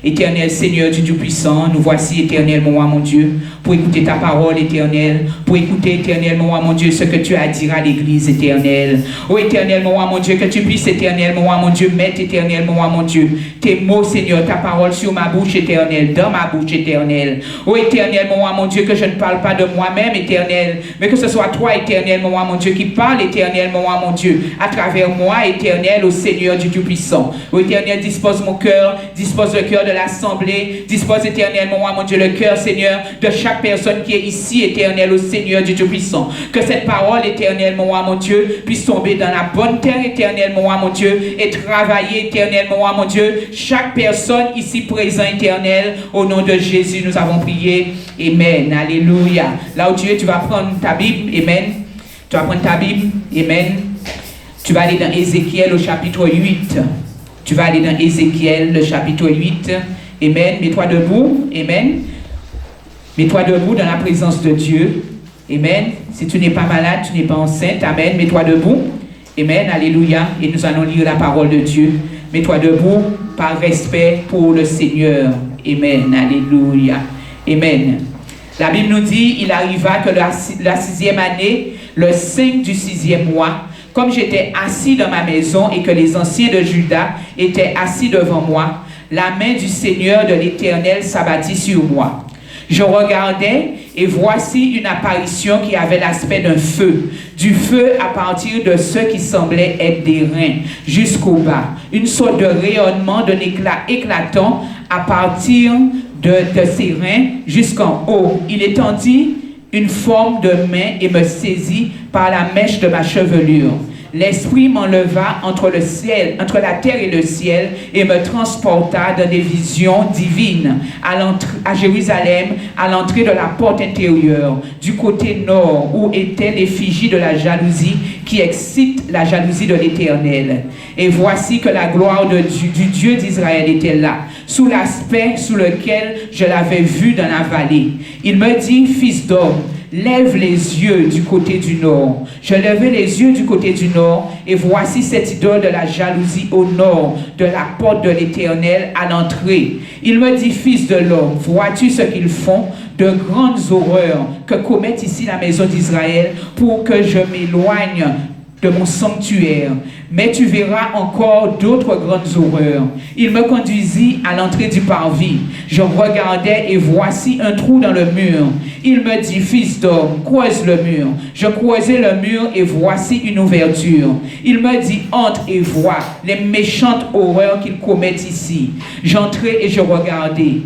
Éternel Seigneur du Dieu puissant, nous voici, éternel mon roi, mon Dieu, pour écouter ta parole, éternel, pour écouter, éternel mon roi, mon Dieu, ce que tu as à dire à l'église, éternel. Oh, éternel mon roi, mon Dieu, que tu puisses, éternel mon roi, mon Dieu, mettre, éternel mon roi, mon Dieu, tes mots, Seigneur, ta parole sur ma bouche, éternel, dans ma bouche, éternel. Oh, éternel mon roi, mon Dieu, que je ne parle pas de moi-même, éternel, mais que ce soit toi, éternel mon roi, mon Dieu, qui parle, éternel mon roi, mon Dieu, à travers moi, éternel, au Seigneur du Dieu puissant. Oh, éternel, dispose mon cœur, dispose le cœur de l'assemblée, dispose, éternel mon roi, mon Dieu, le cœur, Seigneur, de chaque personne qui est ici, éternel, au Seigneur du Dieu puissant. Que cette parole, éternel mon roi, mon Dieu, puisse tomber dans la bonne terre, éternel mon roi, mon Dieu, et travailler, éternel mon roi, mon Dieu, chaque personne ici présent, éternel, au nom de Jésus, nous avons prié. Amen. Alléluia. Là où tu es, tu vas prendre ta Bible. Amen. Tu vas prendre ta Bible. Amen. Tu vas aller dans Ézéchiel au chapitre 8. Tu vas aller dans Ézéchiel, le chapitre 8. Amen. Mets-toi debout. Amen. Mets-toi debout dans la présence de Dieu. Amen. Si tu n'es pas malade, tu n'es pas enceinte. Amen. Mets-toi debout. Amen. Alléluia. Et nous allons lire la parole de Dieu. Mets-toi debout par respect pour le Seigneur. Amen. Alléluia. Amen. La Bible nous dit, il arriva que la 6e année, le 5 du 6e mois, comme j'étais assis dans ma maison et que les anciens de Juda étaient assis devant moi, la main du Seigneur de l'Éternel s'abattit sur moi. Je regardais et voici une apparition qui avait l'aspect d'un feu, du feu à partir de ce qui semblait être des reins jusqu'au bas, une sorte de rayonnement d'un éclat éclatant à partir de ses reins jusqu'en haut. Il étendit une forme de main et me saisit par la mèche de ma chevelure. L'Esprit m'enleva entre le ciel, entre la terre et le ciel, et me transporta dans des visions divines à Jérusalem, à l'entrée de la porte intérieure, du côté nord, où était l'effigie de la jalousie qui excite la jalousie de l'Éternel. Et voici que la gloire du Dieu d'Israël était là, sous l'aspect sous lequel je l'avais vu dans la vallée. Il me dit, fils d'homme, lève les yeux du côté du nord. Je levai les yeux du côté du nord, et voici cette idole de la jalousie au nord de la porte de l'Éternel à l'entrée. Il me dit, fils de l'homme, vois-tu ce qu'ils font? De grandes horreurs que commet ici la maison d'Israël pour que je m'éloigne de mon sanctuaire. Mais tu verras encore d'autres grandes horreurs. Il me conduisit à l'entrée du parvis. Je regardais et voici un trou dans le mur. Il me dit, fils d'homme, creuse le mur. Je creusai le mur et voici une ouverture. Il me dit, entre et vois les méchantes horreurs qu'il commet ici. J'entrai et je regardai.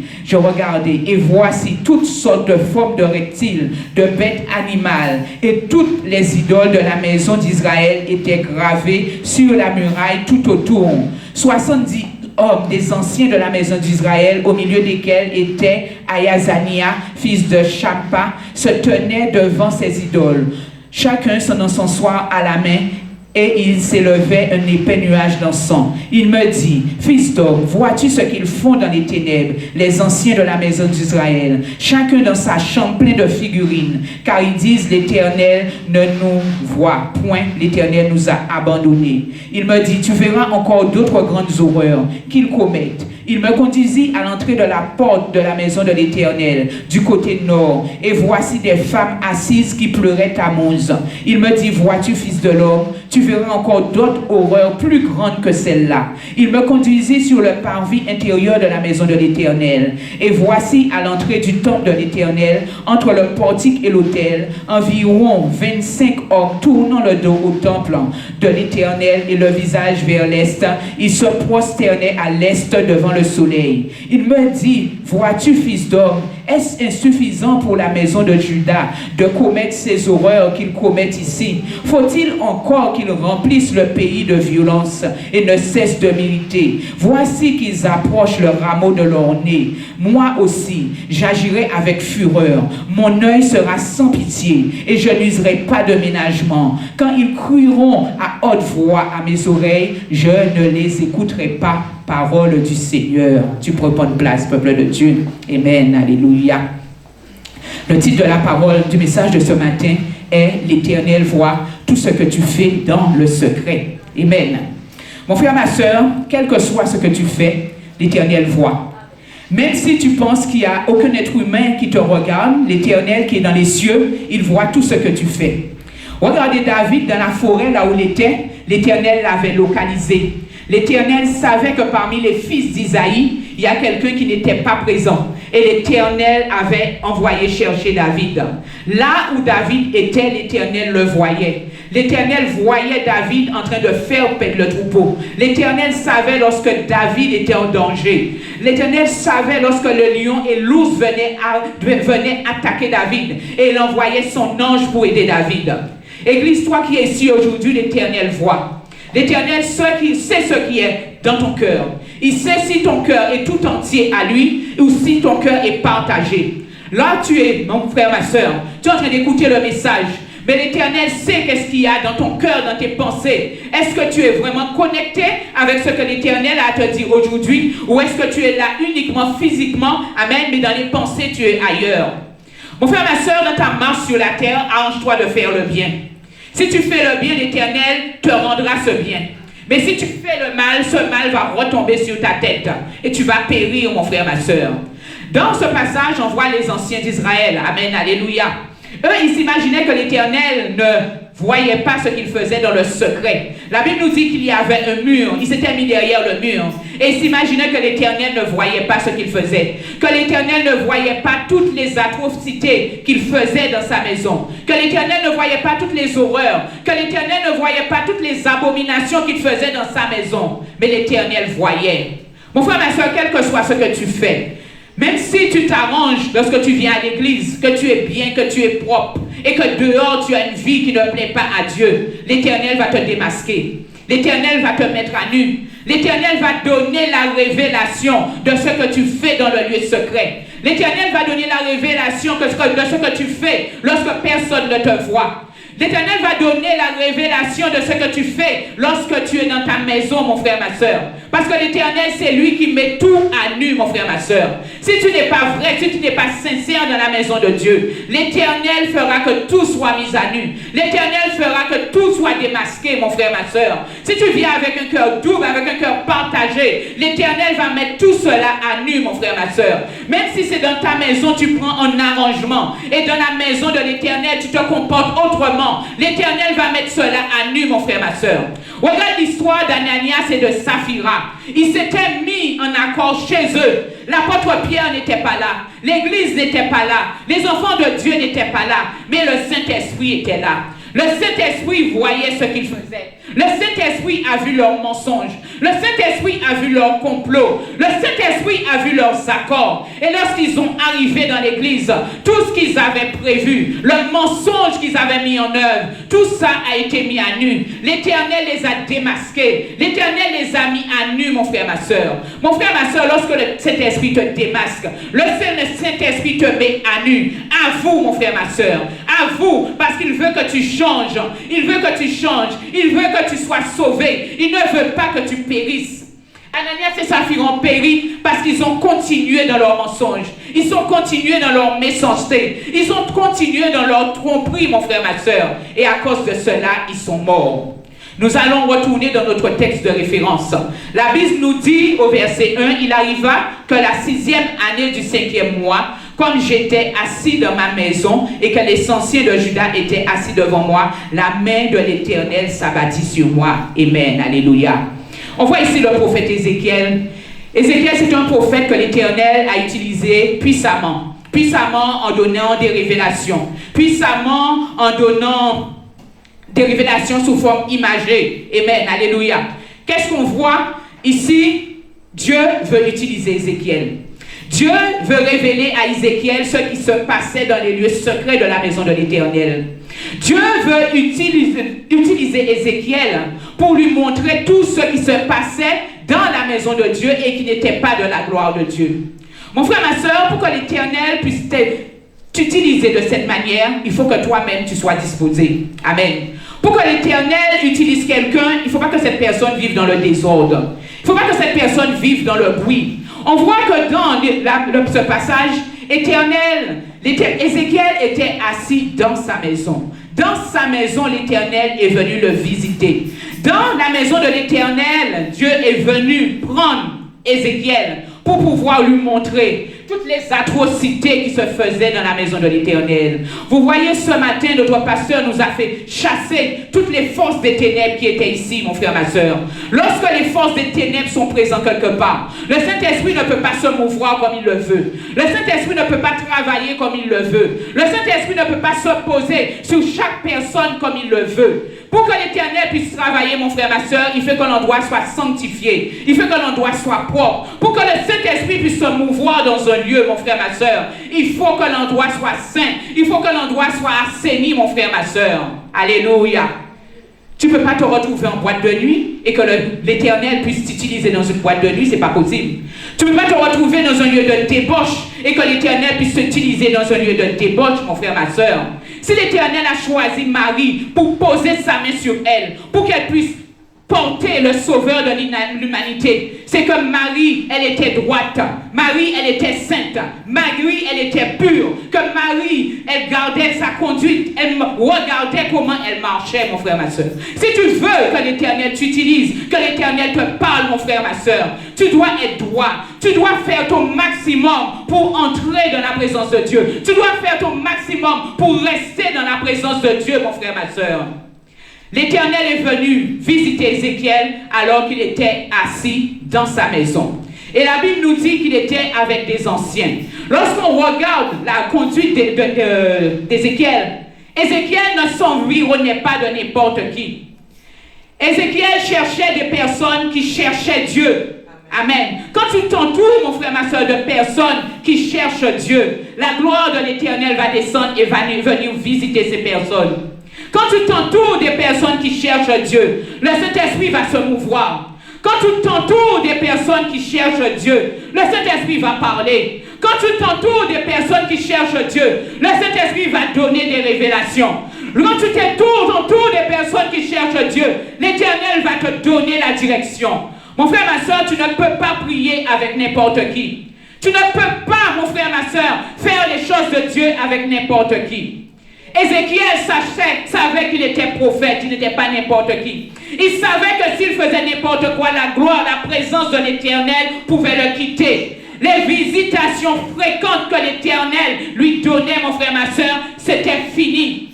Et voici toutes sortes de formes de reptiles, de bêtes animales, et toutes les idoles de la maison d'Israël étaient gravées sur la muraille tout autour. 70 hommes des anciens de la maison d'Israël, au milieu desquels était Ayazania, fils de Champa, se tenaient devant ces idoles, chacun son encensoir à la main, et il s'élevait un épais nuage d'encens. Il me dit, fils d'homme, vois-tu ce qu'ils font dans les ténèbres, les anciens de la maison d'Israël, chacun dans sa chambre plein de figurines, car ils disent, l'Éternel ne nous voit point, l'Éternel nous a abandonnés. Il me dit, tu verras encore d'autres grandes horreurs qu'ils commettent. Il me conduisit à l'entrée de la porte de la maison de l'Éternel, du côté nord, et voici des femmes assises qui pleuraient à Moz. Il me dit, vois-tu, fils de l'homme, tu verras encore d'autres horreurs plus grandes que celles-là. Il me conduisit sur le parvis intérieur de la maison de l'Éternel, et voici à l'entrée du temple de l'Éternel, entre le portique et l'autel, environ 25 hommes tournant le dos au temple de l'Éternel et le visage vers l'est. Ils se prosternaient à l'est devant le soleil. Il me dit, vois-tu, fils d'homme, est-ce insuffisant pour la maison de Juda de commettre ces horreurs qu'ils commettent ici? Faut-il encore qu'ils remplissent le pays de violence et ne cessent de militer? Voici qu'ils approchent le rameau de leur nez. Moi aussi, j'agirai avec fureur. Mon œil sera sans pitié et je n'userai pas de ménagement. Quand ils crieront à haute voix à mes oreilles, je ne les écouterai pas. Parole du Seigneur. Tu peux prendre place, peuple de Dieu. Amen. Alléluia. Le titre de la parole du message de ce matin est « L'Éternel voit tout ce que tu fais dans le secret ». Amen. Mon frère, ma soeur, quel que soit ce que tu fais, l'Éternel voit. Même si tu penses qu'il n'y a aucun être humain qui te regarde, l'Éternel qui est dans les cieux, il voit tout ce que tu fais. Regardez David dans la forêt, là où il était, l'Éternel l'avait localisé. L'Éternel savait que parmi les fils d'Isaïe, il y a quelqu'un qui n'était pas présent. Et l'Éternel avait envoyé chercher David. Là où David était, l'Éternel le voyait. L'Éternel voyait David en train de faire paître le troupeau. L'Éternel savait lorsque David était en danger. L'Éternel savait lorsque le lion et l'ours venaient attaquer David. Et il envoyait son ange pour aider David. Église, toi qui es ici aujourd'hui, l'Éternel voit. L'Éternel sait ce qui est dans ton cœur. Il sait si ton cœur est tout entier à lui ou si ton cœur est partagé. Là, tu es, mon frère, ma soeur, tu es en train d'écouter le message. Mais l'Éternel sait qu'est-ce qu'il y a dans ton cœur, dans tes pensées. Est-ce que tu es vraiment connecté avec ce que l'Éternel a à te dire aujourd'hui? Ou est-ce que tu es là uniquement physiquement, amen, mais dans les pensées, tu es ailleurs? Mon frère, ma soeur, dans ta marche sur la terre, arrange-toi de faire le bien. Si tu fais le bien, l'Éternel te rendra ce bien. Mais si tu fais le mal, ce mal va retomber sur ta tête. Et tu vas périr, mon frère, ma soeur. Dans ce passage, on voit les anciens d'Israël. Amen, alléluia. Eux, ils s'imaginaient que l'Éternel ne voyait pas ce qu'ils faisaient dans le secret. La Bible nous dit qu'il y avait un mur. Ils s'étaient mis derrière le mur. Et ils s'imaginaient que l'Éternel ne voyait pas ce qu'ils faisaient. Que l'Éternel ne voyait pas toutes les atrocités qu'il faisait dans sa maison. Que l'Éternel ne voyait pas toutes les horreurs. Que l'Éternel ne voyait pas toutes les abominations qu'il faisait dans sa maison. Mais l'Éternel voyait. Mon frère, ma soeur, quel que soit ce que tu fais, même si tu t'arranges lorsque tu viens à l'église, que tu es bien, que tu es propre, et que dehors tu as une vie qui ne plaît pas à Dieu, l'Éternel va te démasquer. L'Éternel va te mettre à nu. L'Éternel va donner la révélation de ce que tu fais dans le lieu secret. L'Éternel va donner la révélation de ce que tu fais lorsque personne ne te voit. L'Éternel va donner la révélation de ce que tu fais lorsque tu es dans ta maison, mon frère, ma soeur. Parce que l'Éternel, c'est lui qui met tout à nu, mon frère, ma soeur. Si tu n'es pas vrai, si tu n'es pas sincère dans la maison de Dieu, l'Éternel fera que tout soit mis à nu. L'Éternel fera que tout soit démasqué, mon frère, ma soeur. Si tu viens avec un cœur double, avec un cœur partagé, l'Éternel va mettre tout cela à nu, mon frère, ma soeur. Même si c'est dans ta maison, tu prends un arrangement. Et dans la maison de l'Éternel, tu te comportes autrement. L'Éternel va mettre cela à nu, mon frère, ma soeur. Regarde l'histoire d'Ananias et de Saphira. Ils s'étaient mis en accord chez eux. L'apôtre Pierre n'était pas là. L'église n'était pas là. Les enfants de Dieu n'étaient pas là. Mais le Saint-Esprit était là. Le Saint-Esprit voyait ce qu'ils faisaient. Le Saint-Esprit a vu leurs mensonges. Le Saint-Esprit a vu leurs complots. Le Saint-Esprit a vu leurs accords. Et lorsqu'ils ont arrivé dans l'église, tout ce qu'ils avaient prévu, le mensonge qu'ils avaient mis en œuvre, tout ça a été mis à nu. L'Éternel les a démasqués. L'Éternel les a mis à nu, mon frère, ma soeur. Mon frère, ma soeur, lorsque le Saint-Esprit te démasque, le Saint-Esprit te met à nu. À vous, mon frère, ma soeur. À vous, parce qu'il veut que tu changes. Il veut que tu changes. Il veut que tu sois sauvé. Il ne veut pas que tu périsses. Ananias et Saphira ont péri parce qu'ils ont continué dans leur mensonge. Ils ont continué dans leur méchanceté. Ils ont continué dans leur tromperie, mon frère, ma soeur. Et à cause de cela, ils sont morts. Nous allons retourner dans notre texte de référence. La Bible nous dit au verset 1, « Il arriva que la 6e année du 5e mois, comme j'étais assis dans ma maison et que les anciens de Juda étaient assis devant moi, la main de l'Éternel s'abattit sur moi. » Amen. Alléluia. On voit ici le prophète Ézéchiel. Ézéchiel, c'est un prophète que l'Éternel a utilisé puissamment. Puissamment en donnant des révélations. Puissamment en donnant des révélations sous forme imagée. Amen. Alléluia. Qu'est-ce qu'on voit ici? Dieu veut utiliser Ézéchiel. Dieu veut révéler à Ézéchiel ce qui se passait dans les lieux secrets de la maison de l'Éternel. Dieu veut utiliser Ézéchiel pour lui montrer tout ce qui se passait dans la maison de Dieu et qui n'était pas de la gloire de Dieu. Mon frère, ma soeur, pour que l'Éternel puisse t'utiliser de cette manière, il faut que toi-même tu sois disposé. Amen. Pour que l'Éternel utilise quelqu'un, il ne faut pas que cette personne vive dans le désordre. Il ne faut pas que cette personne vive dans le bruit. On voit que dans ce passage, Ézéchiel était assis dans sa maison. Dans sa maison, l'Éternel est venu le visiter. Dans la maison de l'Éternel, Dieu est venu prendre Ézéchiel, pour pouvoir lui montrer toutes les atrocités qui se faisaient dans la maison de l'Éternel. Vous voyez, ce matin, notre pasteur nous a fait chasser toutes les forces des ténèbres qui étaient ici, mon frère, ma soeur. Lorsque les forces des ténèbres sont présentes quelque part, le Saint-Esprit ne peut pas se mouvoir comme il le veut. Le Saint-Esprit ne peut pas travailler comme il le veut. Le Saint-Esprit ne peut pas s'opposer sur chaque personne comme il le veut. Pour que l'Éternel puisse travailler, mon frère, ma soeur, il faut que l'endroit soit sanctifié. Il faut que l'endroit soit propre. Pour que le Saint-Esprit puisse se mouvoir dans un lieu, mon frère, ma soeur, il faut que l'endroit soit saint. Il faut que l'endroit soit assaini, mon frère, ma soeur. Alléluia. Tu ne peux pas te retrouver en boîte de nuit et que l'Éternel puisse t'utiliser dans une boîte de nuit, ce n'est pas possible. Tu ne peux pas te retrouver dans un lieu de débauche et que l'Éternel puisse t'utiliser dans un lieu de débauche, mon frère, ma soeur. Si l'Éternel a choisi Marie pour poser sa main sur elle, pour qu'elle puisse porter le sauveur de l'humanité, c'est que Marie, elle était droite, Marie, elle était sainte, Marie, elle était pure, que Marie, elle gardait sa conduite, elle regardait comment elle marchait, mon frère, ma soeur. Si tu veux que l'Éternel t'utilise, que l'Éternel te parle, mon frère, ma soeur, tu dois être droit, tu dois faire ton maximum pour entrer dans la présence de Dieu, tu dois faire ton maximum pour rester dans la présence de Dieu, mon frère, ma soeur. L'Éternel est venu visiter Ézéchiel alors qu'il était assis dans sa maison. Et la Bible nous dit qu'il était avec des anciens. Lorsqu'on regarde la conduite d'Ézéchiel, Ézéchiel ne s'environnait pas de n'importe qui. Ézéchiel cherchait des personnes qui cherchaient Dieu. Amen. Quand tu t'entoures, mon frère, ma soeur, de personnes qui cherchent Dieu, la gloire de l'Éternel va descendre et va venir visiter ces personnes. Quand tu t'entoures des personnes qui cherchent Dieu, le Saint-Esprit va se mouvoir. Quand tu t'entoures des personnes qui cherchent Dieu, le Saint-Esprit va parler. Quand tu t'entoures des personnes qui cherchent Dieu, le Saint-Esprit va donner des révélations. Quand tu t'entoures des personnes qui cherchent Dieu, l'Éternel va te donner la direction. Mon frère, ma soeur, tu ne peux pas prier avec n'importe qui. Tu ne peux pas, mon frère, ma soeur, faire les choses de Dieu avec n'importe qui. Ézéchiel savait qu'il était prophète, il n'était pas n'importe qui. Il savait que s'il faisait n'importe quoi, la gloire, la présence de l'Éternel pouvait le quitter. Les visitations fréquentes que l'Éternel lui donnait, mon frère, ma soeur, c'était fini.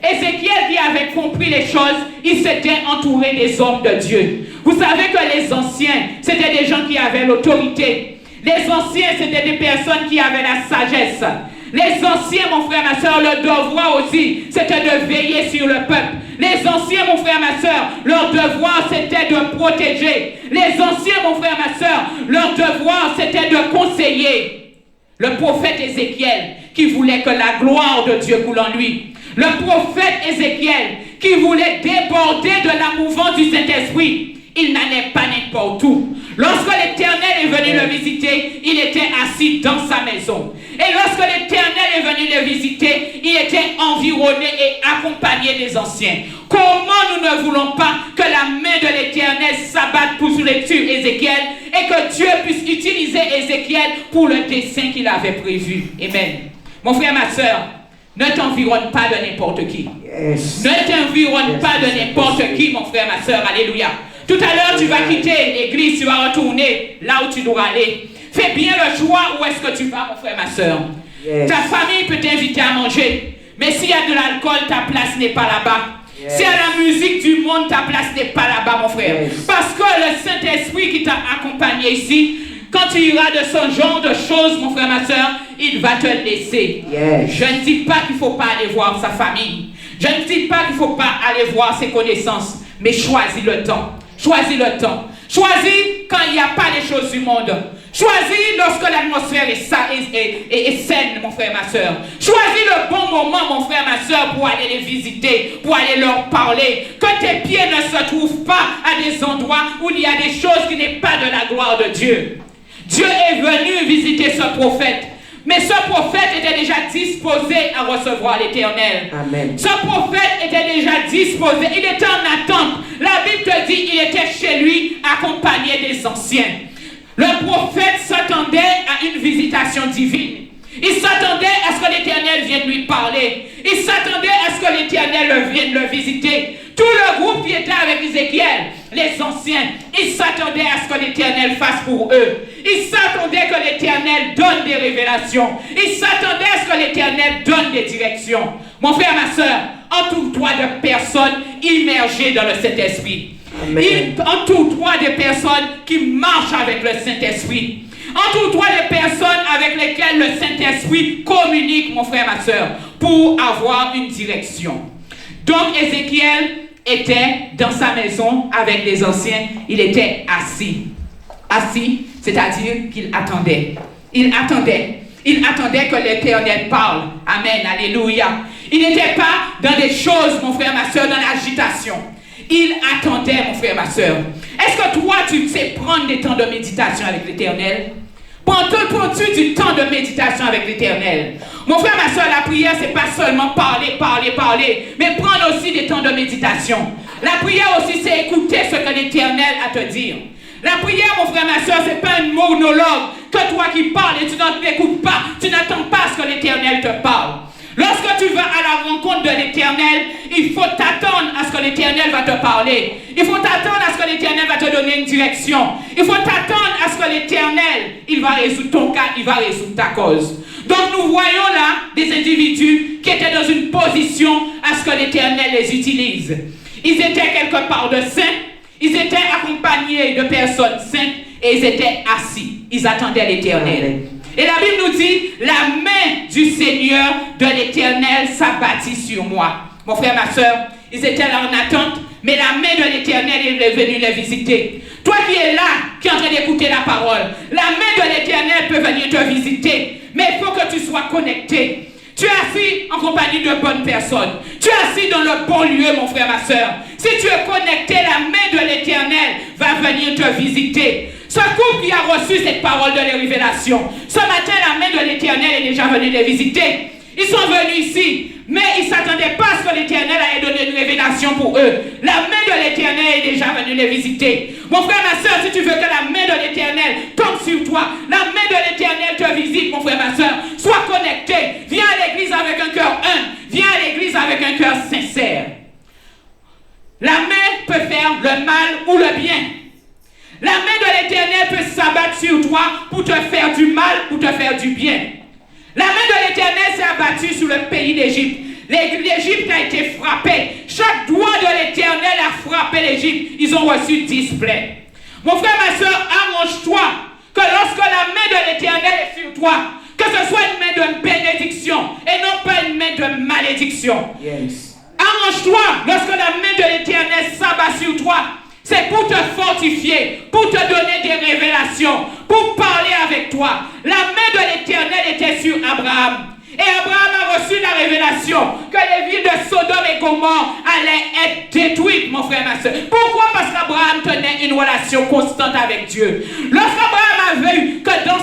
Ézéchiel qui avait compris les choses, il s'était entouré des hommes de Dieu. Vous savez que les anciens, c'était des gens qui avaient l'autorité. Les anciens, c'était des personnes qui avaient la sagesse. Les anciens, mon frère, ma soeur, leur devoir aussi, c'était de veiller sur le peuple. Les anciens, mon frère, ma soeur, leur devoir, c'était de protéger. Les anciens, mon frère, ma soeur, leur devoir, c'était de conseiller. Le prophète Ézéchiel, qui voulait que la gloire de Dieu coule en lui. Le prophète Ézéchiel, qui voulait déborder de la mouvance du Saint-Esprit. Il n'allait pas n'importe où. Lorsque l'Éternel est venu le visiter, il était assis dans sa maison. Et lorsque l'Éternel est venu le visiter, il était environné et accompagné des anciens. Comment nous ne voulons pas que la main de l'Éternel s'abatte sur Ézéchiel et que Dieu puisse utiliser Ézéchiel pour le dessein qu'il avait prévu. Amen. Mon frère, ma soeur, ne t'environne pas de n'importe qui. Yes. Ne t'environne pas de n'importe qui, mon frère, ma soeur. Alléluia. Tout à l'heure, tu vas quitter l'église, tu vas retourner là où tu dois aller. Fais bien le choix où est-ce que tu vas, mon frère, ma soeur. Yes. Ta famille peut t'inviter à manger, mais s'il y a de l'alcool, ta place n'est pas là-bas. Yes. S'il y a la musique du monde, ta place n'est pas là-bas, mon frère. Yes. Parce que le Saint-Esprit qui t'a accompagné ici, quand tu iras de ce genre de choses, mon frère, ma soeur, il va te laisser. Yes. Je ne dis pas qu'il ne faut pas aller voir sa famille. Je ne dis pas qu'il ne faut pas aller voir ses connaissances, mais choisis le temps. Choisis le temps. Choisis quand il n'y a pas les choses du monde. Choisis lorsque l'atmosphère est saine, mon frère, ma soeur. Choisis le bon moment, mon frère, ma soeur, pour aller les visiter, pour aller leur parler. Que tes pieds ne se trouvent pas à des endroits où il y a des choses qui n'est pas de la gloire de Dieu. Dieu est venu visiter ce prophète. Mais ce prophète était déjà disposé à recevoir l'Éternel. Amen. Ce prophète était déjà disposé. Il était en attente. La Bible te dit qu'il était chez lui accompagné des anciens. Le prophète s'attendait à une visitation divine. Il s'attendait à ce que l'Éternel vienne lui parler. Il s'attendait à ce que l'Éternel vienne le visiter. Tout le groupe qui était avec Ézéchiel, les anciens, ils s'attendaient à ce que l'Éternel fasse pour eux. Ils s'attendaient que l'Éternel donne des révélations. Ils s'attendaient à ce que l'Éternel donne des directions. Mon frère, ma soeur, entoure-toi de personnes immergées dans le Saint-Esprit. Entoure-toi de personnes qui marchent avec le Saint-Esprit. Entoure-toi de personnes avec lesquelles le Saint-Esprit communique, mon frère, ma soeur, pour avoir une direction. Donc, Ézéchiel était dans sa maison avec les anciens. Il était assis. Assis, c'est-à-dire qu'il attendait. Il attendait que l'Éternel parle. Amen, alléluia. Il n'était pas dans des choses, mon frère, ma soeur, dans l'agitation. Il attendait, mon frère, ma soeur. Est-ce que toi, tu sais prendre des temps de méditation avec l'Éternel? Prends-tu du temps de méditation avec l'Éternel? Mon frère, ma soeur, la prière, c'est pas seulement parler, mais prendre aussi des temps de méditation. La prière aussi, c'est écouter ce que l'Éternel a à te dire. La prière, mon frère, ma soeur, c'est pas un monologue que toi qui parles et tu n'écoutes pas, tu n'attends pas à ce que l'Éternel te parle. Lorsque tu vas à la rencontre de l'Éternel, il faut t'attendre à ce que l'Éternel va te parler. Il faut t'attendre à ce que l'Éternel va te donner une direction. Il faut t'attendre à ce que l'Éternel, il va résoudre ton cas, il va résoudre ta cause. Donc nous voyons là des individus qui étaient dans une position à ce que l'Éternel les utilise. Ils étaient quelque part de saints, ils étaient accompagnés de personnes saintes et ils étaient assis. Ils attendaient l'Éternel. Et la Bible nous dit, la main du Seigneur de l'Éternel s'abattit sur moi. Mon frère, ma soeur, ils étaient là en attente, mais la main de l'Éternel est venue les visiter. Toi qui es là, qui es en train d'écouter la parole, la main de l'Éternel peut venir te visiter, mais il faut que tu sois connecté. Tu es assis en compagnie de bonnes personnes. Tu es assis dans le bon lieu, mon frère, ma soeur. Si tu es connecté, la main de l'Éternel va venir te visiter. Ce couple qui a reçu cette parole de la révélation, ce matin, la main de l'Éternel est déjà venue les visiter. Ils sont venus ici, mais ils ne s'attendaient pas à ce que l'Éternel allait donner une révélation pour eux. La main de l'Éternel est déjà venue les visiter. Mon frère, ma soeur, si tu veux que la main de l'Éternel tombe sur toi, la main de l'Éternel te visite, mon frère, ma soeur, sois connecté. Viens à l'église avec un cœur humble. Viens à l'église avec un cœur sincère. La main peut faire le mal ou le bien. La main de l'Éternel peut s'abattre sur toi pour te faire du mal ou te faire du bien. La main de l'Éternel s'est abattue sur le pays d'Égypte. L'Égypte a été frappée. Chaque doigt de l'Éternel a frappé l'Égypte. Ils ont reçu 10 plaies. Mon frère, ma soeur, arrange-toi que lorsque la main de l'Éternel est sur toi, que ce soit une main de bénédiction et non pas une main de malédiction. Yes. Arrange-toi lorsque la main de l'Éternel s'abat sur toi. C'est pour te fortifier, pour te donner des révélations, pour parler avec toi. La main de l'Éternel était sur Abraham. Et Abraham a reçu la révélation que les villes de Sodome et Gomorrhe allaient être détruites, mon frère, ma soeur. Pourquoi? Parce qu'Abraham tenait une relation constante avec Dieu. Lorsqu'Abraham a vu que dans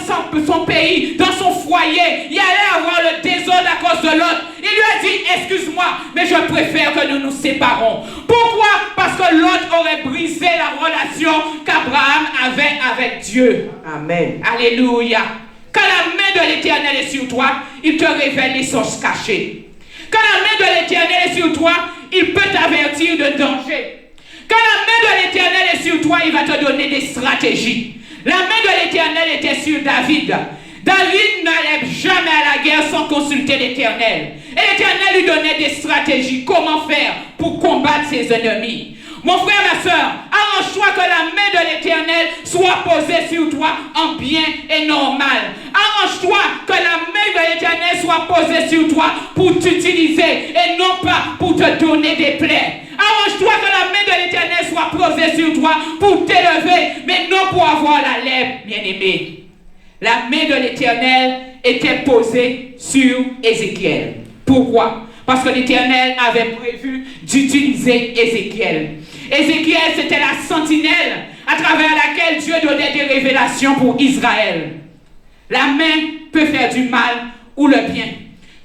son pays, dans son foyer, il allait avoir le désordre à cause de l'autre, il lui a dit, excuse-moi, mais je préfère que nous nous séparons. Pourquoi? Parce que l'autre aurait brisé la relation qu'Abraham avait avec Dieu. Amen. Alléluia. Quand la main de l'Éternel est sur toi, il te révèle les sources cachées. Quand la main de l'Éternel est sur toi, il peut t'avertir de danger. Quand la main de l'Éternel est sur toi, il va te donner des stratégies. La main de l'Éternel était sur David. David n'allait jamais à la guerre sans consulter l'Éternel. Et l'Éternel lui donnait des stratégies. Comment faire pour combattre ses ennemis. Mon frère, ma soeur, arrange-toi que la main de l'Éternel soit posée sur toi en bien et normal. Arrange-toi que la main de l'Éternel soit posée sur toi pour t'utiliser et non pas pour te donner des plaies. Arrange-toi que la main de l'Éternel soit posée sur toi pour t'élever, mais non pour avoir la lèvre, bien-aimé. La main de l'Éternel était posée sur Ézéchiel. Pourquoi? Parce que l'Éternel avait prévu d'utiliser Ézéchiel. Ézéchiel, c'était la sentinelle à travers laquelle Dieu donnait des révélations pour Israël. La main peut faire du mal ou le bien.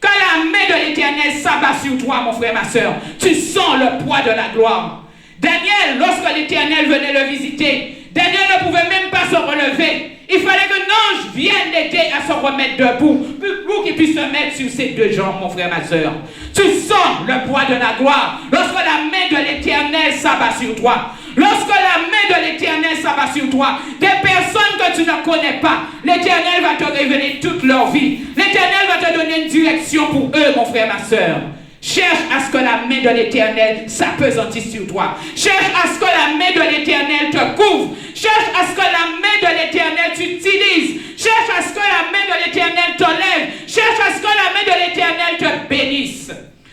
Quand la main de l'Éternel s'abat sur toi, mon frère, ma soeur, tu sens le poids de la gloire. Daniel, lorsque l'Éternel venait le visiter, Daniel ne pouvait même pas se relever. Il fallait qu'un ange vienne l'aider à se remettre debout pour qu'il puisse se mettre sur ses deux jambes, mon frère, ma soeur. Tu sens le poids de la gloire lorsque la main de l'Éternel s'abat sur toi. Lorsque la main de l'Éternel s'abat sur toi, des personnes que tu ne connais pas, l'Éternel va te révéler toute leur vie. L'Éternel va te donner une direction pour eux, mon frère, ma soeur. Cherche à ce que la main de l'Éternel s'appesantisse sur toi. Cherche à ce que la main de l'Éternel te couvre. Cherche à ce que la main de l'Éternel t'utilise. Cherche à ce que la main de l'Éternel t'enlève. Cherche à ce que la main de l'Éternel te bénisse.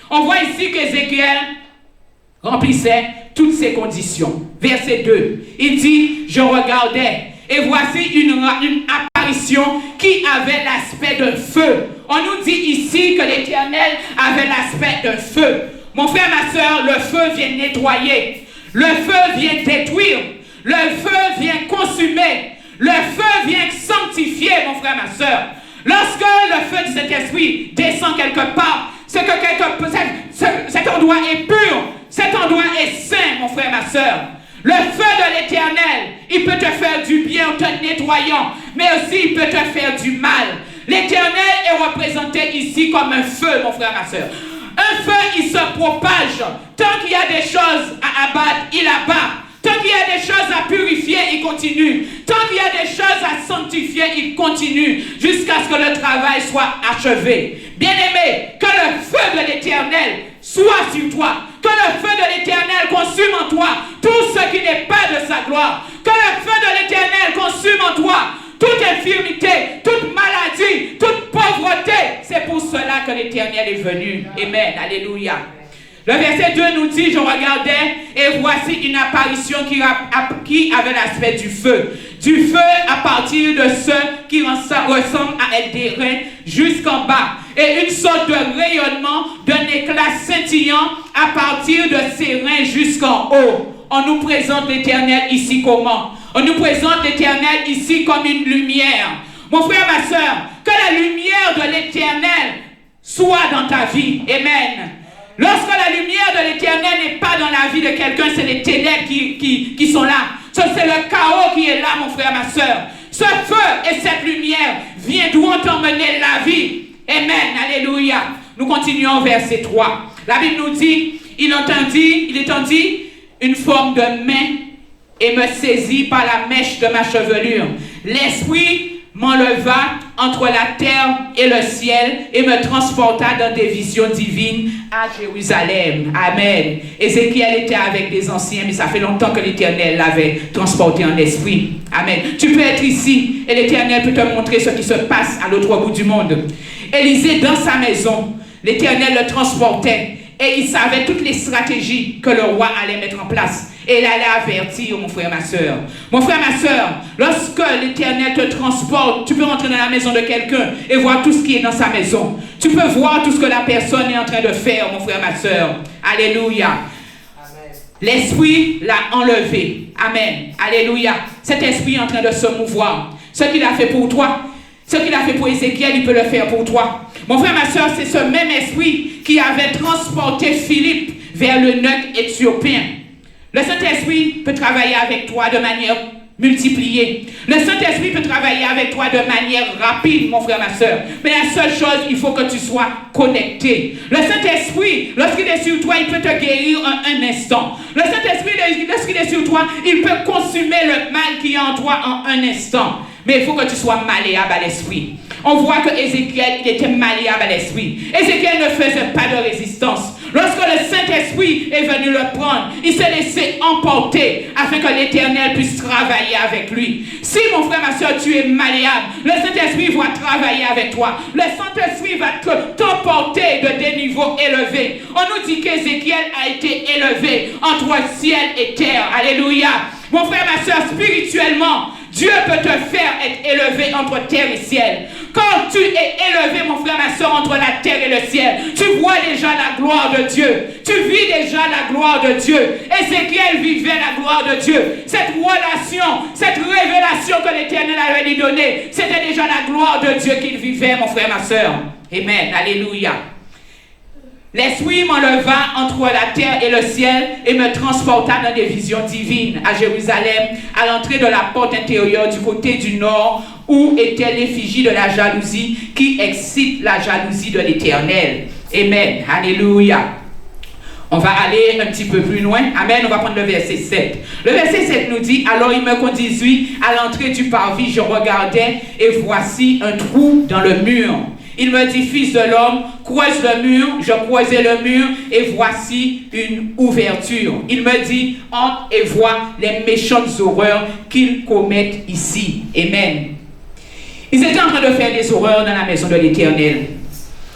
On voit ici qu'Ézéchiel remplissait toutes ces conditions. Verset 2, il dit, je regardais et voici une apparition qui avait l'aspect de feu. On nous dit ici que l'Éternel avait l'aspect de feu. Mon frère, ma soeur, le feu vient nettoyer. Le feu vient détruire. Le feu vient consumer. Le feu vient sanctifier, mon frère, ma soeur. Lorsque le feu du Saint-Esprit descend quelque part, c'est que cet endroit est pur. Cet endroit est saint, mon frère, ma soeur. Le feu de l'Éternel, il peut te faire du bien en te nettoyant, mais aussi il peut te faire du mal. L'Éternel est représenté ici comme un feu, mon frère, ma soeur. Un feu, il se propage. Tant qu'il y a des choses à abattre, il abat. Tant qu'il y a des choses à purifier, il continue. Tant qu'il y a des choses à sanctifier, il continue. Jusqu'à ce que le travail soit achevé. Bien-aimé, que le feu de l'Éternel soit sur toi. Que le feu de l'Éternel consume en toi tout ce qui n'est pas de sa gloire. Que le feu de l'Éternel consume en toi toute infirmité, toute maladie, toute pauvreté. C'est pour cela que l'Éternel est venu. Amen. Alléluia. Le verset 2 nous dit, je regardais et voici une apparition qui avait l'aspect du feu. Du feu à partir de ceux qui ressemblent à Eldérin jusqu'en bas. Et une sorte de rayonnement, d'un éclat scintillant à partir de ses reins jusqu'en haut. On nous présente l'Éternel ici comment? On nous présente l'Éternel ici comme une lumière. Mon frère, ma soeur, que la lumière de l'Éternel soit dans ta vie. Amen. Lorsque la lumière de l'Éternel n'est pas dans la vie de quelqu'un, c'est les ténèbres qui sont là. C'est le chaos qui est là, mon frère, ma soeur. Ce feu et cette lumière viendront t'emmener la vie. Amen. Alléluia. Nous continuons verset 3. La Bible nous dit, il étendit une forme de main et me saisit par la mèche de ma chevelure. L'Esprit m'enleva entre la terre et le ciel et me transporta dans des visions divines à Jérusalem. Amen. Ézéchiel était avec des anciens, mais ça fait longtemps que l'Éternel l'avait transporté en esprit. Amen. Tu peux être ici et l'Éternel peut te montrer ce qui se passe à l'autre bout du monde. Élisée, dans sa maison, l'Éternel le transportait et il savait toutes les stratégies que le roi allait mettre en place. Et il allait avertir, mon frère, ma soeur. Mon frère, ma soeur, lorsque l'Éternel te transporte, tu peux rentrer dans la maison de quelqu'un et voir tout ce qui est dans sa maison. Tu peux voir tout ce que la personne est en train de faire, mon frère, ma soeur. Alléluia. L'Esprit l'a enlevé. Amen. Alléluia. Cet esprit est en train de se mouvoir. Ce qu'il a fait pour toi, ce qu'il a fait pour Ézéchiel, il peut le faire pour toi. Mon frère, ma soeur, c'est ce même esprit qui avait transporté Philippe vers le l'eunuque éthiopien. Le Saint-Esprit peut travailler avec toi de manière multipliée. Le Saint-Esprit peut travailler avec toi de manière rapide, mon frère, ma soeur. Mais la seule chose, il faut que tu sois connecté. Le Saint-Esprit, lorsqu'il est sur toi, il peut te guérir en un instant. Le Saint-Esprit, lorsqu'il est sur toi, il peut consumer le mal qui est en toi en un instant. Mais il faut que tu sois malléable à l'esprit. On voit que Ézéchiel, il était malléable à l'esprit. Ézéchiel ne faisait pas de résistance. Lorsque le Saint-Esprit est venu le prendre, il s'est laissé emporter afin que l'Éternel puisse travailler avec lui. Si, mon frère, ma soeur, tu es malléable, le Saint-Esprit va travailler avec toi. Le Saint-Esprit va t'emporter de des niveaux élevés. On nous dit qu'Ézéchiel a été élevé entre ciel et terre. Alléluia. Mon frère, ma soeur, spirituellement, Dieu peut te faire être élevé entre terre et ciel. Quand tu es élevé, mon frère, ma soeur, entre la terre et le ciel, tu vois déjà la gloire de Dieu. Tu vis déjà la gloire de Dieu. Ézéchiel vivait la gloire de Dieu. Cette relation, cette révélation que l'Éternel avait lui donnée, c'était déjà la gloire de Dieu qu'il vivait, mon frère, ma soeur. Amen. Alléluia. L'Esprit m'enleva entre la terre et le ciel et me transporta dans des visions divines à Jérusalem, à l'entrée de la porte intérieure du côté du nord, où était l'effigie de la jalousie qui excite la jalousie de l'Éternel. Amen. Alléluia. On va aller un petit peu plus loin. Amen. On va prendre le verset 7. Le verset 7 nous dit, alors il me conduisit à l'entrée du parvis, je regardais et voici un trou dans le mur. Il me dit, fils de l'homme, creuse le mur. Je creusai le mur et voici une ouverture. Il me dit, entre et vois les méchantes horreurs qu'ils commettent ici. Amen. Ils étaient en train de faire des horreurs dans la maison de l'Éternel.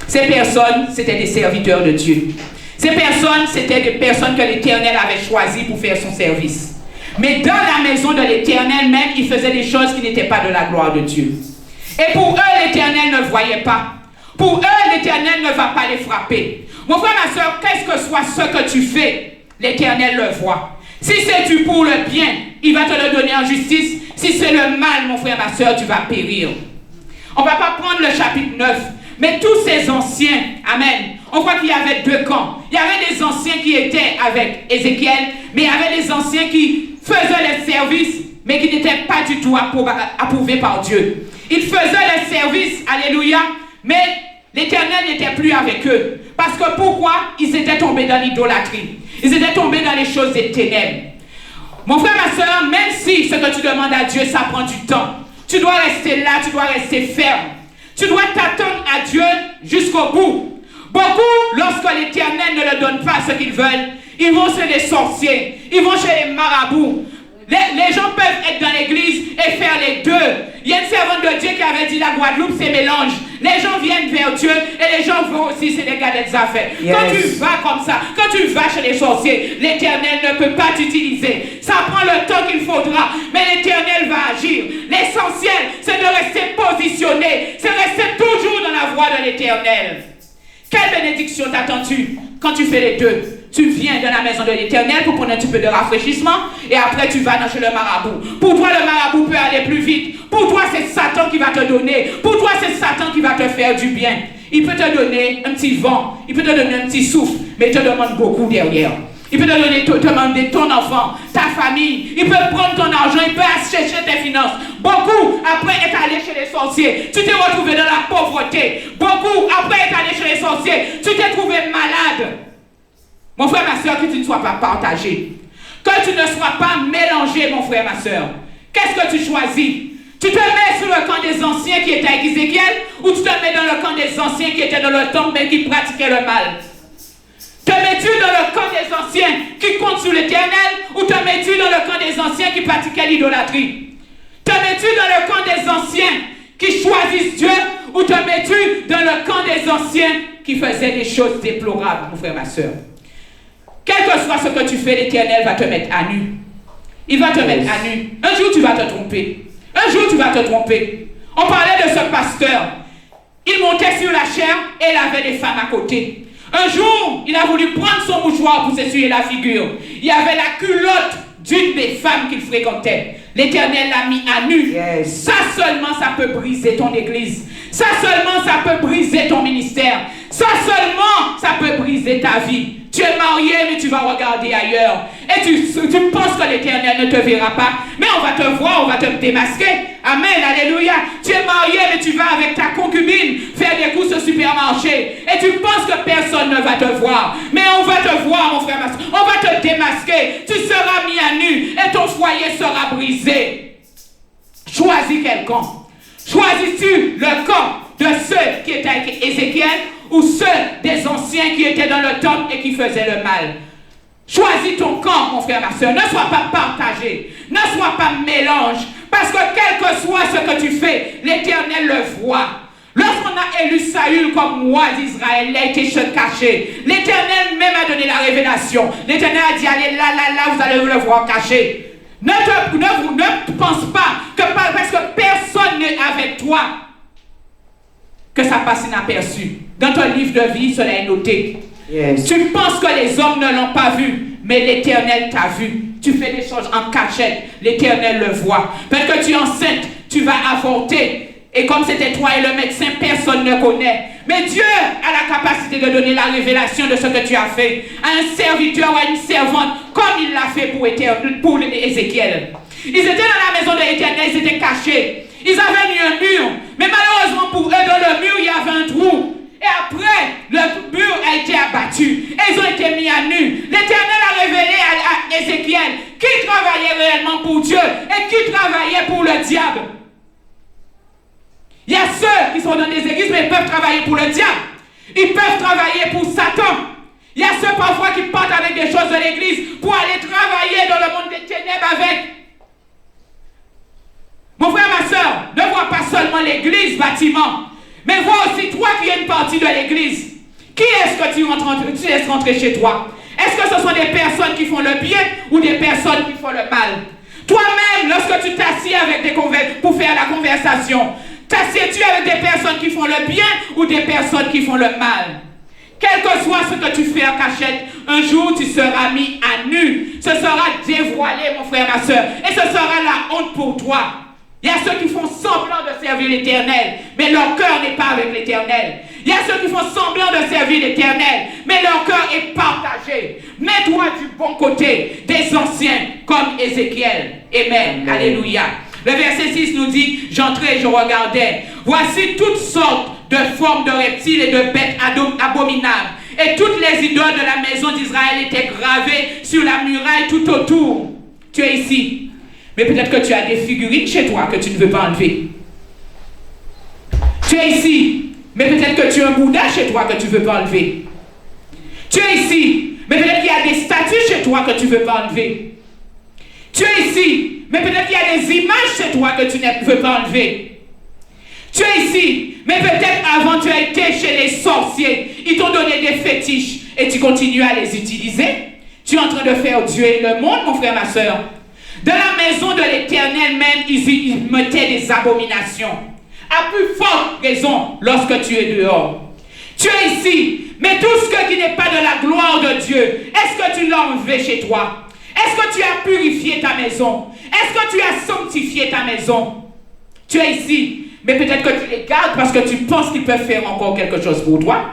Ces personnes, c'était des serviteurs de Dieu. Ces personnes, c'était des personnes que l'Éternel avait choisies pour faire son service. Mais dans la maison de l'Éternel même, ils faisaient des choses qui n'étaient pas de la gloire de Dieu. Et pour eux, l'Éternel ne voyait pas. Pour eux, l'Éternel ne va pas les frapper. Mon frère, ma soeur, qu'est-ce que soit ce que tu fais, l'Éternel le voit. Si c'est tu pour le bien, il va te le donner en justice. Si c'est le mal, mon frère, ma soeur, tu vas périr. On ne va pas prendre le chapitre 9. Mais tous ces anciens, amen, on voit qu'il y avait deux camps. Il y avait des anciens qui étaient avec Ézéchiel, mais il y avait des anciens qui faisaient les services, mais qui n'étaient pas du tout approuvés par Dieu. Ils faisaient les services, alléluia, mais l'Éternel n'était plus avec eux. Parce que pourquoi? Ils étaient tombés dans l'idolâtrie. Ils étaient tombés dans les choses des ténèbres. Mon frère, ma soeur, même si ce que tu demandes à Dieu, ça prend du temps, tu dois rester là, tu dois rester ferme. Tu dois t'attendre à Dieu jusqu'au bout. Beaucoup, lorsque l'Éternel ne leur donne pas ce qu'ils veulent, ils vont chez les sorciers, ils vont chez les marabouts. Les gens peuvent être dans l'église et faire les deux. Il y a une servante de Dieu qui avait dit la Guadeloupe, c'est mélange. Les gens viennent vers Dieu et les gens vont aussi, c'est des gars des affaires. Yes. Quand tu vas comme ça, quand tu vas chez les sorciers, l'Éternel ne peut pas t'utiliser. Ça prend le temps qu'il faudra, mais l'Éternel va agir. L'essentiel, c'est de rester positionné, c'est rester toujours dans la voie de l'Éternel. Quelle bénédiction t'attends-tu quand tu fais les deux? Tu viens dans la maison de l'Éternel pour prendre un petit peu de rafraîchissement et après tu vas dans chez le marabout. Pour toi, le marabout peut aller plus vite. Pour toi, c'est Satan qui va te donner. Pour toi, c'est Satan qui va te faire du bien. Il peut te donner un petit vent, il peut te donner un petit souffle, mais il te demande beaucoup derrière. Il peut te demander ton enfant, ta famille. Il peut prendre ton argent, il peut chercher tes finances. Beaucoup, après être allé chez les sorciers, tu t'es retrouvé dans la pauvreté. Beaucoup, après être allé chez les sorciers, tu t'es trouvé malade. Mon frère, ma soeur, que tu ne sois pas partagé. Que tu ne sois pas mélangé, mon frère, ma soeur. Qu'est-ce que tu choisis? Tu te mets sur le camp des anciens qui étaient avec Ézéchiel ou tu te mets dans le camp des anciens qui étaient dans le temple mais qui pratiquaient le mal? Te mets-tu dans le camp des anciens qui comptent sur l'Éternel ou te mets-tu dans le camp des anciens qui pratiquaient l'idolâtrie? Te mets-tu dans le camp des anciens qui choisissent Dieu ou te mets-tu dans le camp des anciens qui faisaient des choses déplorables, mon frère, ma soeur? Quel que soit ce que tu fais, l'Éternel va te mettre à nu. Il va te mettre à nu. Un jour, tu vas te tromper. Un jour, tu vas te tromper. On parlait de ce pasteur. Il montait sur la chair et il avait des femmes à côté. Un jour, il a voulu prendre son mouchoir pour s'essuyer la figure. Il y avait la culotte d'une des femmes qu'il fréquentait. L'Éternel l'a mis à nu. Yes. Ça seulement, ça peut briser ton église. Ça seulement, ça peut briser ton ministère. Ça seulement, ça peut briser ta vie. Tu es marié, mais tu vas regarder ailleurs. Et tu penses que l'Éternel ne te verra pas. Mais on va te voir, on va te démasquer. Amen, alléluia. Tu es marié, mais tu vas avec ta concubine faire des courses au supermarché. Et tu penses que personne ne va te voir. Mais on va te voir, mon frère. On va te démasquer. Tu seras mis à nu et ton foyer sera brisé. Choisis quel camp. Choisis-tu le camp de ceux qui étaient avec Ézéchiel ou ceux des anciens qui étaient dans le temple et qui faisaient le mal? Choisis ton camp, mon frère, ma soeur. Ne sois pas partagé. Ne sois pas mélange. Parce que quel que soit ce que tu fais, l'Éternel le voit. Lorsqu'on a élu Saül comme roi d'Israël, il a été caché. L'Éternel même a donné la révélation. L'Éternel a dit, allez là, vous allez le voir caché. Ne pense pas que parce que personne n'est avec toi, que ça passe inaperçu. Dans ton livre de vie, cela est noté. Yes. Tu penses que les hommes ne l'ont pas vu, mais l'Éternel t'a vu. Tu fais des choses en cachette, l'Éternel le voit. Parce que tu es enceinte, tu vas avorter. Et comme c'était toi et le médecin, personne ne connaît. Mais Dieu a la capacité de donner la révélation de ce que tu as fait à un serviteur ou à une servante, comme il l'a fait pour Ézéchiel. Ils étaient dans la maison de l'Éternel, ils étaient cachés. Ils avaient mis un mur, mais malheureusement pour eux, dans le mur, il y avait un trou. Et après, le mur a été abattu. Et ils ont été mis à nu. L'Éternel a révélé à Ézéchiel qui travaillait réellement pour Dieu et qui travaillait pour le diable. Il y a ceux qui sont dans des églises, mais ils peuvent travailler pour le diable. Ils peuvent travailler pour Satan. Il y a ceux parfois qui partent avec des choses de l'église pour aller travailler dans le monde des ténèbres avec. Mon frère, ma soeur, ne vois pas seulement l'église, bâtiment, mais vois aussi toi qui es une partie de l'église. Qui est-ce que tu laisses rentrer chez toi? Est-ce que ce sont des personnes qui font le bien ou des personnes qui font le mal? Toi-même, lorsque tu t'assieds avec pour faire la conversation, t'assieds-tu avec des personnes qui font le bien ou des personnes qui font le mal? Quel que soit ce que tu fais en cachette, un jour tu seras mis à nu. Ce sera dévoilé, mon frère, ma soeur. Et ce sera la honte pour toi. Il y a ceux qui font semblant de servir l'Éternel, mais leur cœur n'est pas avec l'Éternel. Il y a ceux qui font semblant de servir l'Éternel, mais leur cœur est partagé. Mets-toi du bon côté des anciens comme Ézéchiel. Amen. Alléluia. Le verset 6 nous dit, j'entrais et je regardais. Voici toutes sortes de formes de reptiles et de bêtes abominables. Et toutes les idoles de la maison d'Israël étaient gravées sur la muraille tout autour. Tu es ici. Mais peut-être que tu as des figurines chez toi que tu ne veux pas enlever. Tu es ici. Mais peut-être que tu as un Bouddha chez toi que tu ne veux pas enlever. Tu es ici. Mais peut-être qu'il y a des statues chez toi que tu ne veux pas enlever. Tu es ici. Mais peut-être qu'il y a des images chez toi que tu ne veux pas enlever. Tu es ici. Mais peut-être avant tu as été chez les sorciers. Ils t'ont donné des fétiches et tu continues à les utiliser. Tu es en train de faire Dieu et le monde, mon frère, ma soeur. Dans la maison de l'Éternel même, ils mettaient des abominations. À plus forte raison lorsque tu es dehors. Tu es ici, mais tout ce qui n'est pas de la gloire de Dieu, est-ce que tu l'as enlevé chez toi? Est-ce que tu as purifié ta maison? Est-ce que tu as sanctifié ta maison? Tu es ici, mais peut-être que tu les gardes parce que tu penses qu'ils peuvent faire encore quelque chose pour toi.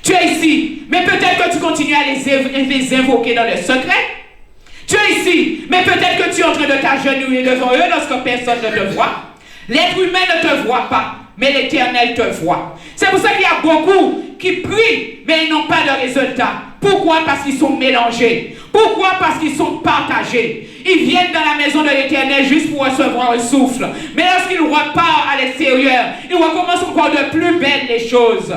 Tu es ici, mais peut-être que tu continues à les invoquer dans le secret. Tu es ici, mais peut-être que tu es en train de t'agenouiller devant eux lorsque personne ne te voit. L'être humain ne te voit pas, mais l'Éternel te voit. C'est pour ça qu'il y a beaucoup qui prient, mais ils n'ont pas de résultat. Pourquoi? Parce qu'ils sont mélangés. Pourquoi? Parce qu'ils sont partagés. Ils viennent dans la maison de l'Éternel juste pour recevoir un souffle. Mais lorsqu'ils repartent à l'extérieur, ils recommencent encore de plus belle les choses.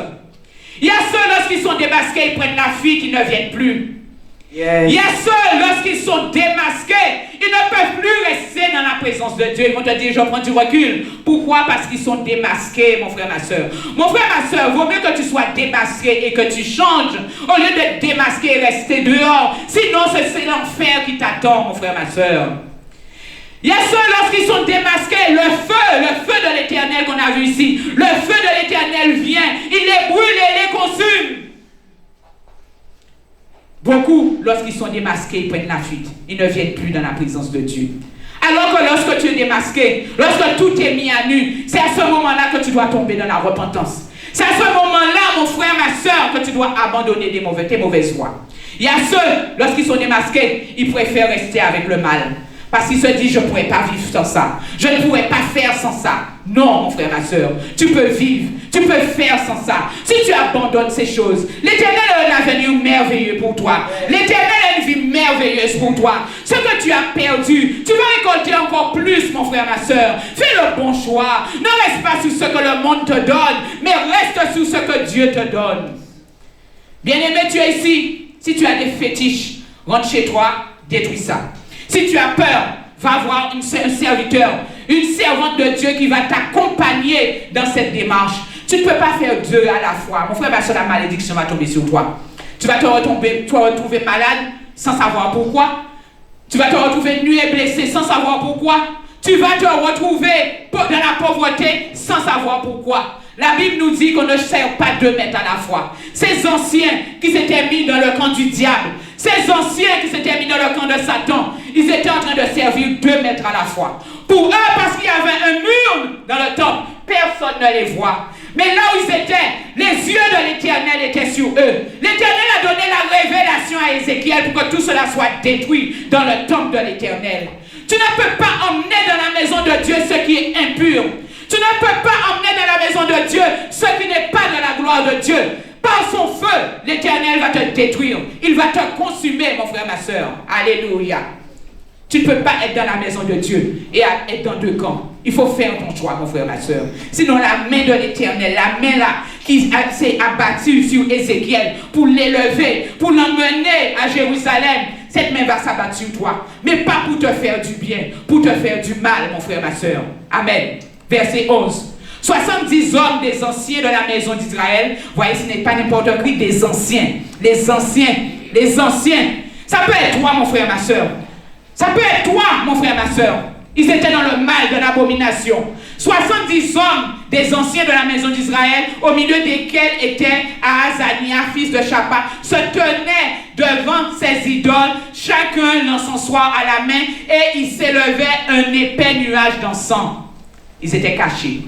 Il y a ceux, lorsqu'ils sont démasqués, ils prennent la fille qui ne viennent plus. Yes. Il y a ceux, lorsqu'ils sont démasqués, ils ne peuvent plus rester dans la présence de Dieu. Ils vont te dire, je prends du recul. Pourquoi? Parce qu'ils sont démasqués, mon frère, ma soeur. Mon frère, ma soeur, vaut mieux que tu sois démasqué et que tu changes, au lieu d'être démasqué et rester dehors. Sinon, c'est l'enfer qui t'attend, mon frère, ma soeur. Il y a ceux, lorsqu'ils sont démasqués, le feu de l'Éternel qu'on a vu ici, le feu de l'Éternel vient, il les brûle et les consume. Beaucoup, lorsqu'ils sont démasqués, ils prennent la fuite. Ils ne viennent plus dans la présence de Dieu. Alors que lorsque tu es démasqué, lorsque tout est mis à nu, c'est à ce moment-là que tu dois tomber dans la repentance. C'est à ce moment-là, mon frère, ma soeur, que tu dois abandonner tes mauvaises voies. Il y a ceux, lorsqu'ils sont démasqués, ils préfèrent rester avec le mal. Parce qu'ils se disent, je ne pourrais pas vivre sans ça. Je ne pourrais pas faire sans ça. Non, mon frère, ma soeur, tu peux vivre, tu peux faire sans ça. Si tu abandonnes ces choses, l'Éternel a un avenir merveilleux pour toi. L'Éternel a une vie merveilleuse pour toi. Ce que tu as perdu, tu vas récolter encore plus, mon frère, ma soeur. Fais le bon choix. Ne reste pas sur ce que le monde te donne, mais reste sur ce que Dieu te donne. Bien-aimé, tu es ici. Si tu as des fétiches, rentre chez toi, détruis ça. Si tu as peur, va voir un serviteur, une servante de Dieu qui va t'accompagner dans cette démarche. Tu ne peux pas faire deux à la fois. Mon frère, ma soeur, la malédiction va tomber sur toi. Tu vas te retrouver malade sans savoir pourquoi. Tu vas te retrouver nu et blessé sans savoir pourquoi. Tu vas te retrouver dans la pauvreté sans savoir pourquoi. La Bible nous dit qu'on ne sert pas deux maîtres à la fois. Ces anciens qui s'étaient mis dans le camp du diable, ces anciens qui s'étaient mis dans le camp de Satan, ils étaient en train de servir deux maîtres à la fois. Pour eux, parce qu'il y avait un mur dans le temple, personne ne les voit. Mais là où ils étaient, les yeux de l'Éternel étaient sur eux. L'Éternel a donné la révélation à Ézéchiel pour que tout cela soit détruit dans le temple de l'Éternel. Tu ne peux pas emmener dans la maison de Dieu ce qui est impur. Tu ne peux pas emmener dans la maison de Dieu ce qui n'est pas de la gloire de Dieu. Par son feu, l'Éternel va te détruire. Il va te consumer, mon frère, ma soeur. Alléluia. Tu ne peux pas être dans la maison de Dieu et être dans deux camps. Il faut faire ton choix, mon frère, ma soeur. Sinon, la main de l'Éternel, la main là, qui s'est abattue sur Ézéchiel pour l'élever, pour l'emmener à Jérusalem, cette main va s'abattre sur toi. Mais pas pour te faire du bien, pour te faire du mal, mon frère, ma soeur. Amen. Verset 11. 70 hommes des anciens de la maison d'Israël. Voyez, ce n'est pas n'importe qui, des anciens. Les anciens. Les anciens. Ça peut être toi, mon frère, ma soeur. Ça peut être toi, mon frère, ma soeur. Ils étaient dans le mal de l'abomination. 70 hommes des anciens de la maison d'Israël, au milieu desquels était Ahazania, fils de Shaphat, se tenaient devant ces idoles, chacun l'encensoir à la main, et il s'élevait un épais nuage d'encens. Ils étaient cachés.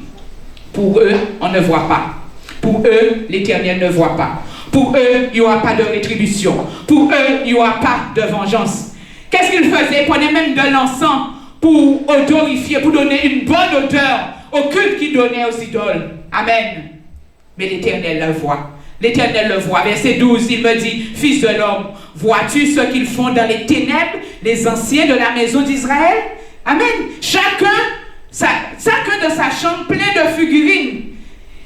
Pour eux, on ne voit pas. Pour eux, l'Éternel ne voit pas. Pour eux, il n'y aura pas de rétribution. Pour eux, il n'y aura pas de vengeance. Qu'est-ce qu'ils faisaient? Ils prenaient même de l'encens pour odorifier, pour donner une bonne odeur au culte qu'ils donnaient aux idoles. Amen. Mais l'Éternel le voit. L'Éternel le voit. Verset 12, il me dit, fils de l'homme, vois-tu ce qu'ils font dans les ténèbres, les anciens de la maison d'Israël? Amen. Chacun de sa chambre plein de figurines.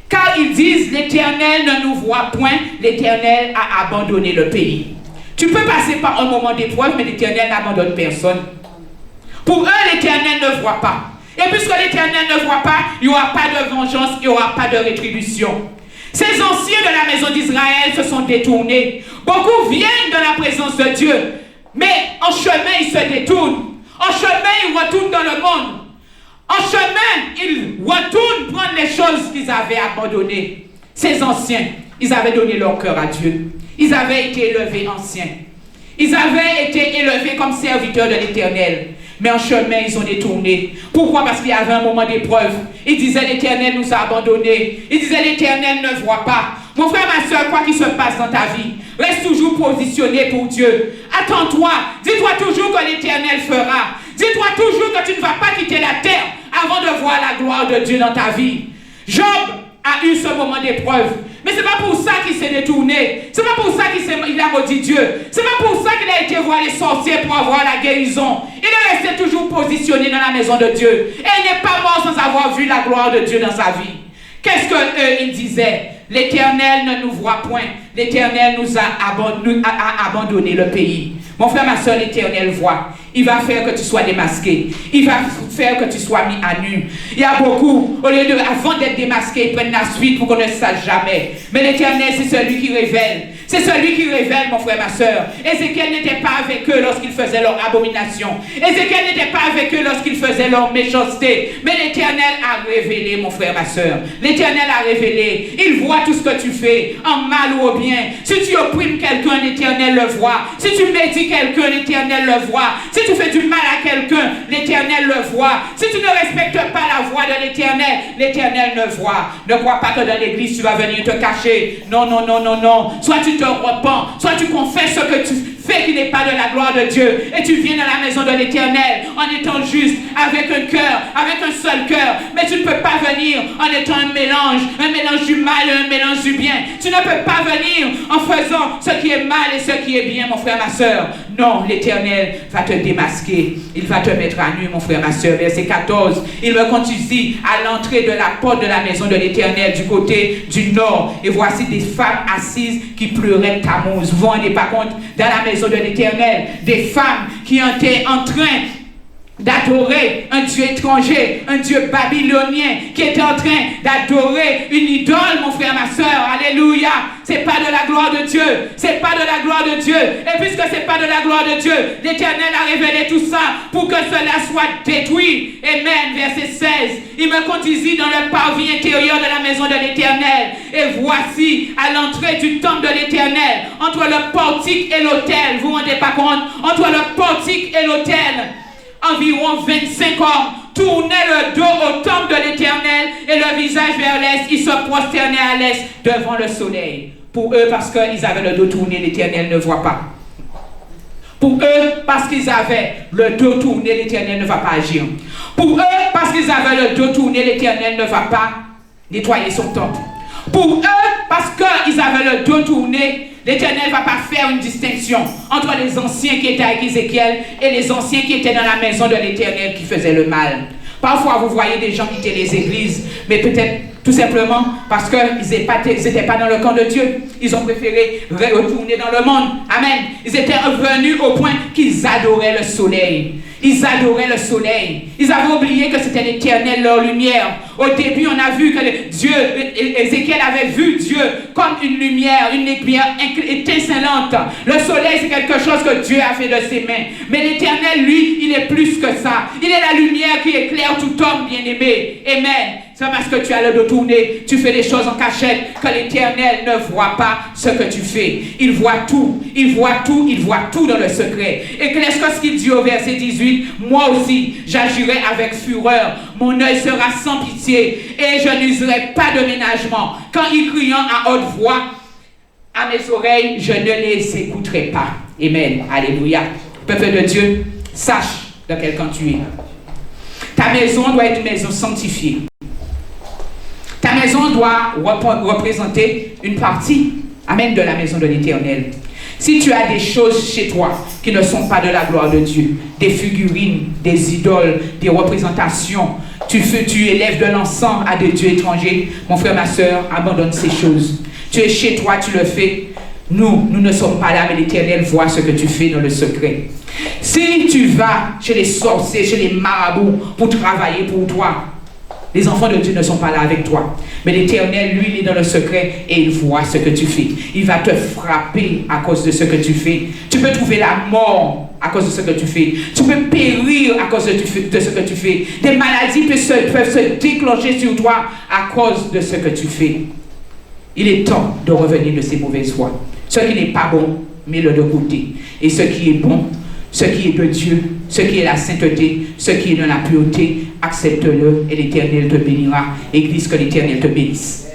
Car ils disent, l'Éternel ne nous voit point, l'Éternel a abandonné le pays. Tu peux passer par un moment d'épreuve, mais l'Éternel n'abandonne personne. Pour eux, l'Éternel ne voit pas. Et puisque l'Éternel ne voit pas, il n'y aura pas de vengeance, il n'y aura pas de rétribution. Ces anciens de la maison d'Israël se sont détournés. Beaucoup viennent de la présence de Dieu, mais en chemin, ils se détournent. En chemin, ils retournent dans le monde. En chemin, ils retournent prendre les choses qu'ils avaient abandonnées. Ces anciens, ils avaient donné leur cœur à Dieu. Ils avaient été élevés anciens. Ils avaient été élevés comme serviteurs de l'Éternel. Mais en chemin, ils ont détourné. Pourquoi? Parce qu'il y avait un moment d'épreuve. Ils disaient, l'Éternel nous a abandonnés. Ils disaient, l'Éternel ne voit pas. Mon frère, ma soeur, quoi qu'il se passe dans ta vie, reste toujours positionné pour Dieu. Attends-toi. Dis-toi toujours que l'Éternel fera. Dis-toi toujours que tu ne vas pas quitter la terre avant de voir la gloire de Dieu dans ta vie. Job a eu ce moment d'épreuve. Mais ce n'est pas pour ça qu'il s'est détourné. Ce n'est pas pour ça qu'il a maudit Dieu. Ce n'est pas pour ça qu'il a été voir les sorciers pour avoir la guérison. Il est resté toujours positionné dans la maison de Dieu. Et il n'est pas mort sans avoir vu la gloire de Dieu dans sa vie. Qu'est-ce qu'eux, ils disaient? L'Éternel ne nous voit point. L'Éternel nous a abandonné le pays. Mon frère, ma soeur, l'Éternel voit. Il va faire que tu sois démasqué. Il va faire que tu sois mis à nu. Il y a beaucoup, au lieu de, avant d'être démasqué, ils prennent la suite pour qu'on ne sache jamais. Mais l'Éternel, c'est celui qui révèle. C'est celui qui révèle, mon frère, ma soeur. Ézéchiel n'était pas avec eux lorsqu'ils faisaient leur abomination. Ézéchiel n'était pas avec eux lorsqu'ils faisaient leur méchanceté. Mais l'Éternel a révélé, mon frère, ma soeur. L'Éternel a révélé. Il voit tout ce que tu fais, en mal ou au bien. Si tu opprimes quelqu'un, l'Éternel le voit. Si tu médis quelqu'un, l'Éternel le voit. Si tu fais du mal à quelqu'un, l'Éternel le voit. Si tu ne respectes pas la voix de l'Éternel, l'Éternel le voit. Ne crois pas que dans l'église, tu vas venir te cacher. Non, non, non, non, non. Soit tu te repens, soit tu confesses ce que tu fais qui n'est pas de la gloire de Dieu. Et tu viens dans la maison de l'Éternel en étant juste, avec un cœur, avec un seul cœur. Mais tu ne peux pas venir en étant un mélange du mal et un mélange du bien. Tu ne peux pas venir en faisant ce qui est mal et ce qui est bien, mon frère, ma soeur. Non, l'Éternel va te démasquer. Il va te mettre à nu, mon frère, ma soeur. Verset 14. Il me conduisit à l'entrée de la porte de la maison de l'Éternel du côté du nord. Et voici des femmes assises qui pleuraient Tammuz. Vous vous rendez pas compte? Dans la maison de l'Éternel, des femmes qui étaient en train d'adorer un Dieu étranger, un Dieu babylonien, qui était en train d'adorer une idole, mon frère, ma soeur. Alléluia. C'est pas de la gloire de Dieu. C'est pas de la gloire de Dieu. Et puisque c'est pas de la gloire de Dieu, l'Éternel a révélé tout ça pour que cela soit détruit. Amen. Verset 16. Il me conduisit dans le parvis intérieur de la maison de l'Éternel. Et voici, à l'entrée du temple de l'Éternel, entre le portique et l'autel, vous vous rendez pas compte? Entre le portique et l'autel, environ 25 hommes tournaient le dos au temple de l'Éternel et le visage vers l'est, ils se prosternaient à l'est devant le soleil. Pour eux, parce qu'ils avaient le dos tourné, l'Éternel ne voit pas. Pour eux, parce qu'ils avaient le dos tourné, l'Éternel ne va pas agir. Pour eux, parce qu'ils avaient le dos tourné, l'Éternel ne va pas nettoyer son temple. Pour eux, parce qu'ils avaient le dos tourné, l'Éternel ne va pas faire une distinction entre les anciens qui étaient avec Ézéchiel et les anciens qui étaient dans la maison de l'Éternel qui faisaient le mal. Parfois, vous voyez des gens quitter les églises, mais peut-être tout simplement parce qu'ils n'étaient pas dans le camp de Dieu. Ils ont préféré retourner dans le monde. Amen. Ils étaient revenus au point qu'ils adoraient le soleil. Ils adoraient le soleil. Ils avaient oublié que c'était l'Éternel, leur lumière. Au début, on a vu que Ézéchiel avait vu Dieu comme une lumière étincelante. Le soleil, c'est quelque chose que Dieu a fait de ses mains. Mais l'Éternel, lui, il est plus que ça. Il est la lumière qui éclaire tout homme bien-aimé. Amen. C'est parce que tu as le dos tourné, tu fais des choses en cachette, que l'Éternel ne voit pas ce que tu fais. Il voit tout, il voit tout, il voit tout dans le secret. Et qu'est-ce qu'il dit au verset 18? Moi aussi, j'agirai avec fureur, mon œil sera sans pitié, et je n'userai pas de ménagement. Quand ils crient à haute voix, à mes oreilles, je ne les écouterai pas. Amen. Alléluia. Peuple de Dieu, sache de quel camp tu es. Ta maison doit être une maison sanctifiée. Ta maison doit représenter une partie, amen, de la maison de l'Éternel. Si tu as des choses chez toi qui ne sont pas de la gloire de Dieu, des figurines, des idoles, des représentations, tu élèves de l'encens à des dieux étrangers, mon frère, ma soeur, abandonne ces choses. Tu es chez toi, tu le fais. Nous ne sommes pas là, mais l'Éternel voit ce que tu fais dans le secret. Si tu vas chez les sorciers, chez les marabouts pour travailler pour toi, les enfants de Dieu ne sont pas là avec toi. Mais l'Éternel, lui, il est dans le secret et il voit ce que tu fais. Il va te frapper à cause de ce que tu fais. Tu peux trouver la mort à cause de ce que tu fais. Tu peux périr à cause de ce que tu fais. Des maladies peuvent se déclencher sur toi à cause de ce que tu fais. Il est temps de revenir de ces mauvaises voies. Ce qui n'est pas bon, mets-le de côté. Et ce qui est bon, ce qui est de Dieu, ce qui est la sainteté, ce qui est de la pureté, accepte-le et l'Éternel te bénira. Église, que l'Éternel te bénisse.